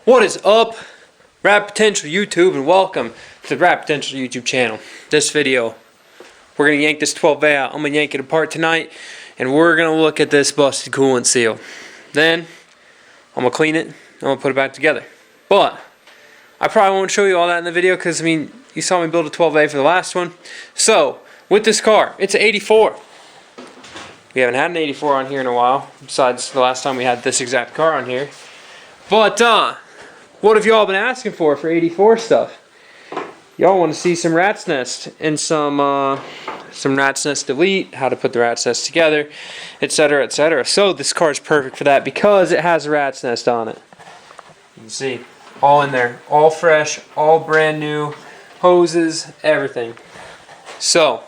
What is up, Rap Potential YouTube, and welcome to the Rap Potential YouTube channel. This video, we're going to yank this 12A out. I'm going to yank it apart tonight, and we're going to look at this busted coolant seal. Then, I'm going to clean it, and I'm going to put it back together. But, I probably won't show you all that in the video, because, you saw me build a 12A for the last one. So, with this car, it's an 84. We haven't had an 84 on here in a while, besides the last time we had this exact car on here. But, what have y'all been asking for 84 stuff? Y'all want to see some rat's nest and some rat's nest delete, how to put the rat's nest together, etc., etc. So this car is perfect for that because it has a rat's nest on it. You can see, all in there, all fresh, all brand new, hoses, everything. So,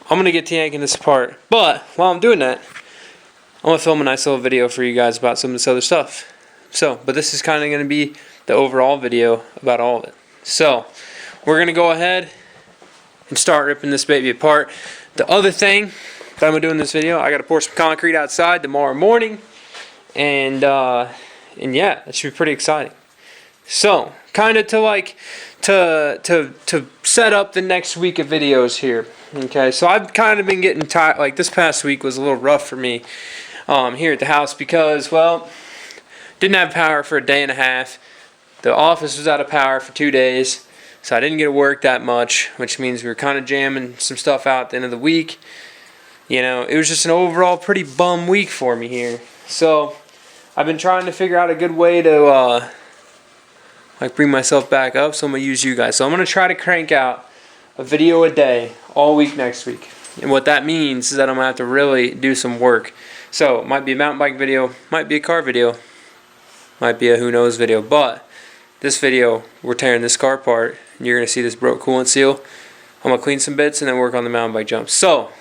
I'm going to get to yanking this apart, but while I'm doing that, I'm going to film a nice little video for you guys about some of this other stuff. So, but this is kind of going to be the overall video about all of it. So, we're going to go ahead and start ripping this baby apart. The other thing that I'm going to do in this video, I got to pour some concrete outside tomorrow morning. And yeah, that should be pretty exciting. So, kind of to set up the next week of videos here. Okay, so I've kind of been getting tired. Like this past week was a little rough for me here at the house because, well, didn't have power for a day and a half. The office was out of power for 2 days, so I didn't get to work that much, which means we were kind of jamming some stuff out at the end of the week. You know, it was just an overall pretty bum week for me here. So I've been trying to figure out a good way to bring myself back up, so I'm going to use you guys. So I'm going to try to crank out a video a day all week next week. And what that means is that I'm going to have to really do some work. So it might be a mountain bike video, might be a car video, might be a who knows video, but this video, we're tearing this car apart, and you're going to see this broke coolant seal. I'm going to clean some bits and then work on the mountain bike jumps. So,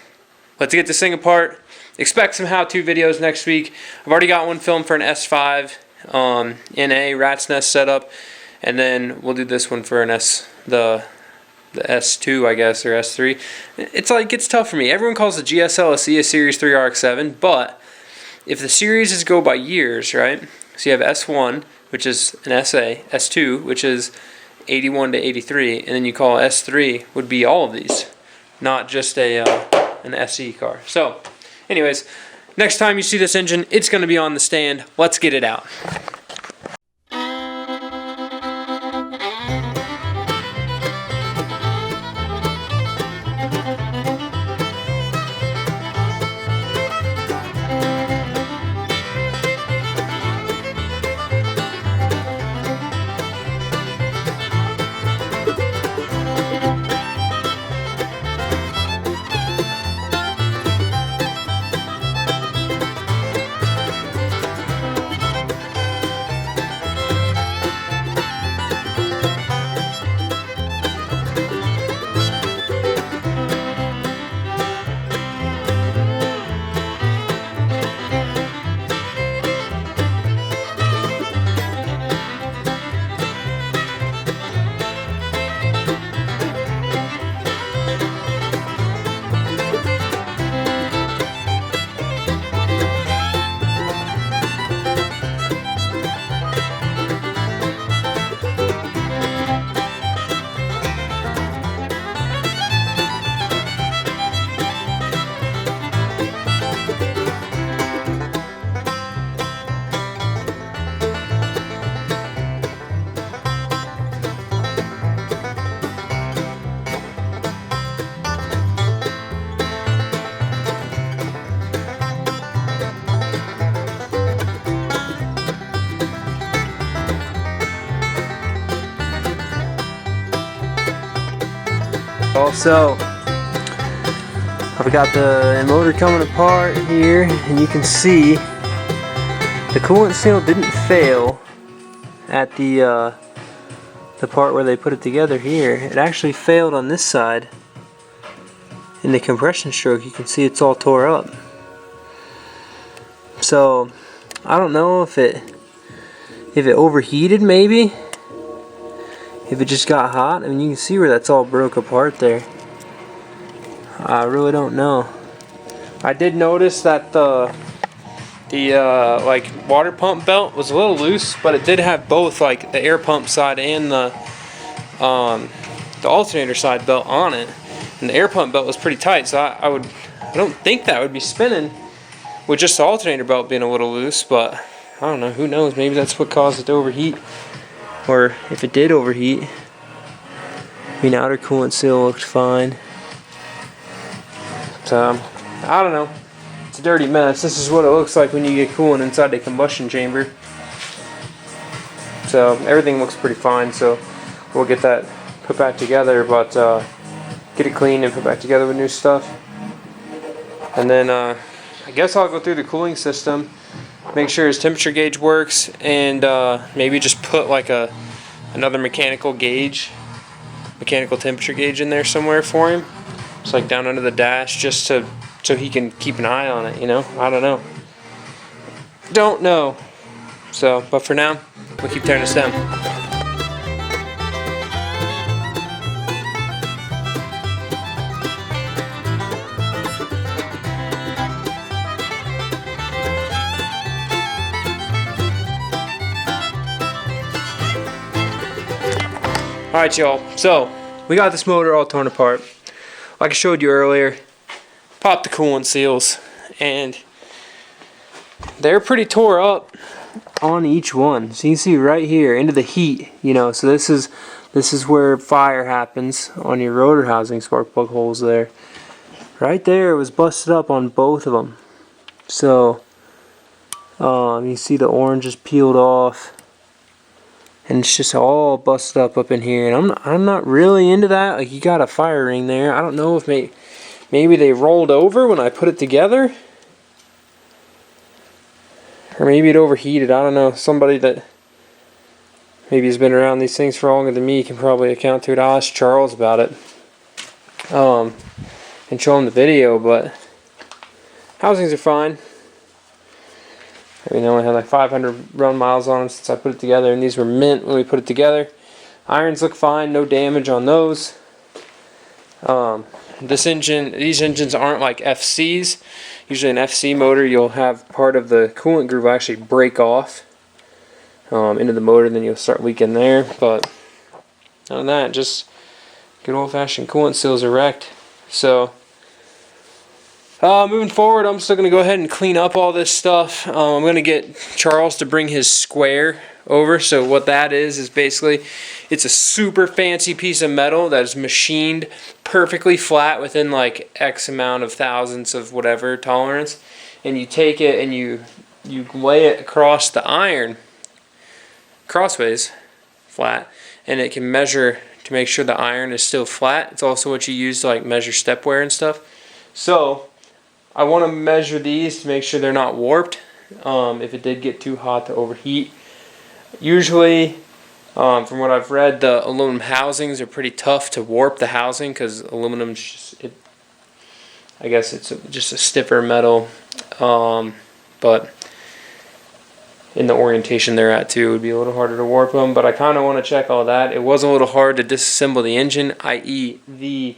let's get this thing apart. Expect some how-to videos next week. I've already got one filmed for an S5 NA rat's nest setup, and then we'll do this one for an the S2, I guess, or S3. It's tough for me. Everyone calls the GSL SE a Series 3 RX-7, but if the series go by years, right? So you have S1, which is an SA, S2, which is 81 to 83, and then you call S3 would be all of these, not just an SE car. So, anyways, next time you see this engine, it's going to be on the stand. Let's get it out. Also, I've got the motor coming apart here, and you can see the coolant seal didn't fail at the part where they put it together here. It actually failed on this side. In the compression stroke, you can see it's all tore up. So, I don't know if it overheated maybe. If it just got hot, I mean, you can see where that's all broke apart there. I really don't know. I did notice that the The like water pump belt was a little loose, but it did have both, like the air pump side and the alternator side belt on it. And the air pump belt was pretty tight, so I don't think that would be spinning with just the alternator belt being a little loose, but I don't know, who knows, maybe that's what caused it to overheat, or if it did overheat. I mean, outer coolant seal looked fine. So, I don't know. It's a dirty mess. This is what it looks like when you get coolant inside the combustion chamber. So, everything looks pretty fine, so we'll get that put back together, but get it cleaned and put back together with new stuff. And then I guess I'll go through the cooling system, make sure his temperature gauge works, and maybe just put like another mechanical temperature gauge in there somewhere for him. It's like down under the dash, just so he can keep an eye on it, you know? I don't know. So, but for now, we'll keep tearing this down. Alright y'all, so we got this motor all torn apart. Like I showed you earlier, popped the coolant seals, and they're pretty tore up on each one. So you can see right here into the heat, you know, so this is where fire happens on your rotor housing spark plug holes there. Right there, it was busted up on both of them. So you see the orange is peeled off. And it's just all busted up in here, and I'm not really into that. Like, you got a fire ring there. I don't know if maybe they rolled over when I put it together, or maybe it overheated. I don't know. Somebody that maybe has been around these things for longer than me can probably account to it. I'll ask Charles about it, and show him the video. But housings are fine. I mean, they only had like 500 run miles on them since I put it together, and these were mint when we put it together. Irons look fine, no damage on those. These engines aren't like FCs. Usually an FC motor, you'll have part of the coolant groove actually break off into the motor, and then you'll start leaking there. But other than that, just good old-fashioned coolant seals are wrecked. So moving forward, I'm still going to go ahead and clean up all this stuff. I'm going to get Charles to bring his square over. So what that is basically, it's a super fancy piece of metal that is machined perfectly flat within like X amount of thousandths of whatever tolerance. And you take it and you lay it across the iron, crossways, flat, and it can measure to make sure the iron is still flat. It's also what you use to like measure step wear and stuff. So I want to measure these to make sure they're not warped if it did get too hot to overheat. Usually, from what I've read, the aluminum housings are pretty tough to warp the housing because aluminum's just, I guess it's just a stiffer metal, but in the orientation they're at too, it would be a little harder to warp them. But I kind of want to check all that. It was a little hard to disassemble the engine, i.e. the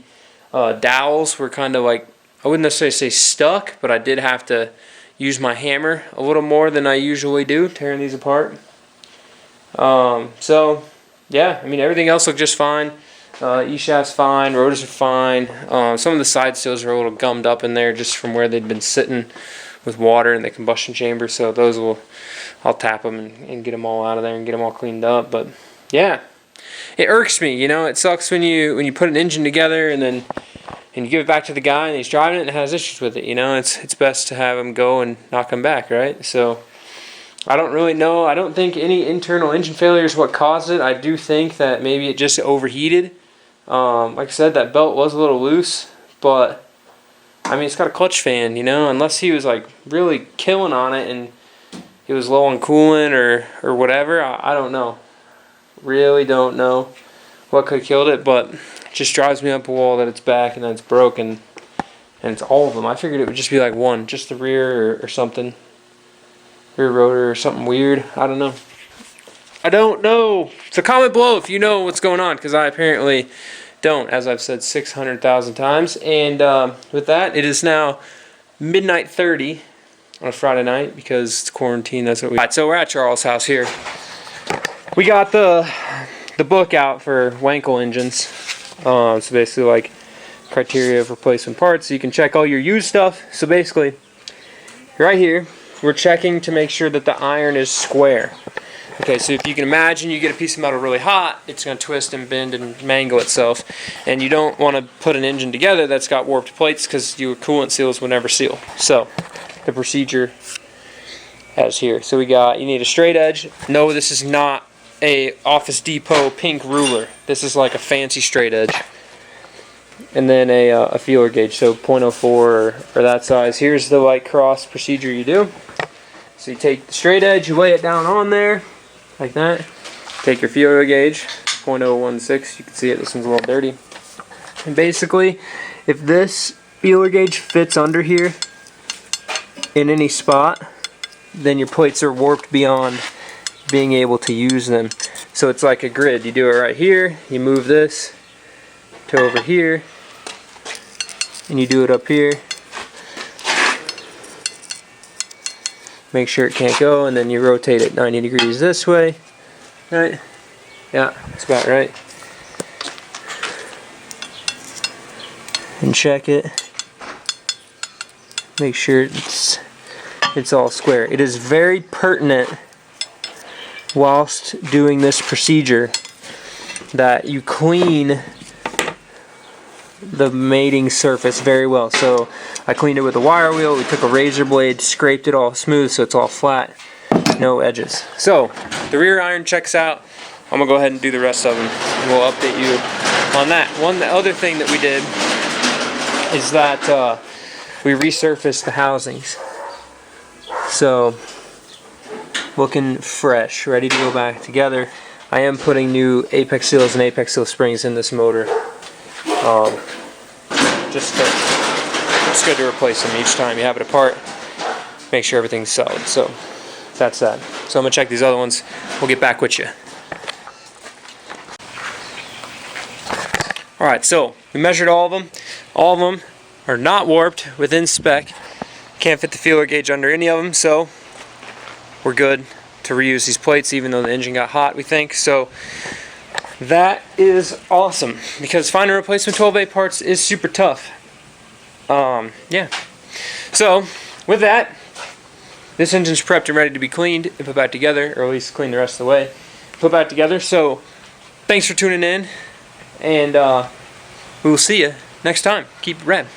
dowels were kind of like, I wouldn't necessarily say stuck, but I did have to use my hammer a little more than I usually do, tearing these apart. So, yeah, I mean, everything else looked just fine. E-shaft's fine, rotors are fine. Some of the side seals are a little gummed up in there just from where they'd been sitting with water in the combustion chamber, so I'll tap them and get them all out of there and get them all cleaned up. But, yeah, it irks me, you know, it sucks when you put an engine together and you give it back to the guy and he's driving it and has issues with it, you know. It's best to have him go and knock him back, right? So I don't really know. I don't think any internal engine failure is what caused it. I do think that maybe it just overheated. Like I said, that belt was a little loose, but I mean, it's got a clutch fan, you know, unless he was like really killing on it and it was low on coolant or whatever. I don't know. Really don't know what could have killed it, but it just drives me up a wall that it's back and that it's broken, and it's all of them. I figured it would just be like one, just the rear or something, rear rotor or something weird. I don't know. So comment below if you know what's going on, because I apparently don't, as I've said 600,000 times. And with that, it is now midnight 30. on a Friday night because it's quarantine. That's what we. Alright, so we're at Charles' house here. We got the book out for Wankel engines. So basically like criteria of replacement parts. So you can check all your used stuff. So basically, right here, we're checking to make sure that the iron is square. Okay, so if you can imagine you get a piece of metal really hot, it's going to twist and bend and mangle itself. And you don't want to put an engine together that's got warped plates because your coolant seals will never seal. So, the procedure as here. So you need a straight edge. No, this is not a Office Depot pink ruler. This is like a fancy straight edge. And then a feeler gauge, so 0.04 or that size. Here's the like cross procedure you do. So you take the straight edge, you lay it down on there, like that. Take your feeler gauge, 0.016, you can see it, this one's a little dirty. And basically, if this feeler gauge fits under here in any spot, then your plates are warped beyond being able to use them. So it's like a grid. You do it right here, you move this to over here, and you do it up here. Make sure it can't go, and then you rotate it 90 degrees this way. Right? Yeah, that's about right. And check it. Make sure it's all square. It is very pertinent whilst doing this procedure that you clean the mating surface very well. So I cleaned it with a wire wheel. We took a razor blade, scraped it all smooth so it's all flat, no edges. So the rear iron checks out. I'm gonna go ahead and do the rest of them, and we'll update you on that. The other thing that we did is that we resurfaced the housings. So looking fresh, ready to go back together. I am putting new apex seals and apex seal springs in this motor. It's good to replace them each time you have it apart. Make sure everything's solid. So that's that. So I'm gonna check these other ones. We'll get back with you. All right. So we measured all of them. All of them are not warped within spec. Can't fit the feeler gauge under any of them. So we're good to reuse these plates, even though the engine got hot, we think. So that is awesome, because finding replacement 12A parts is super tough. Yeah. So with that, this engine's prepped and ready to be cleaned and put back together, or at least clean the rest of the way, put back together. So thanks for tuning in, and we will see you next time. Keep it rad.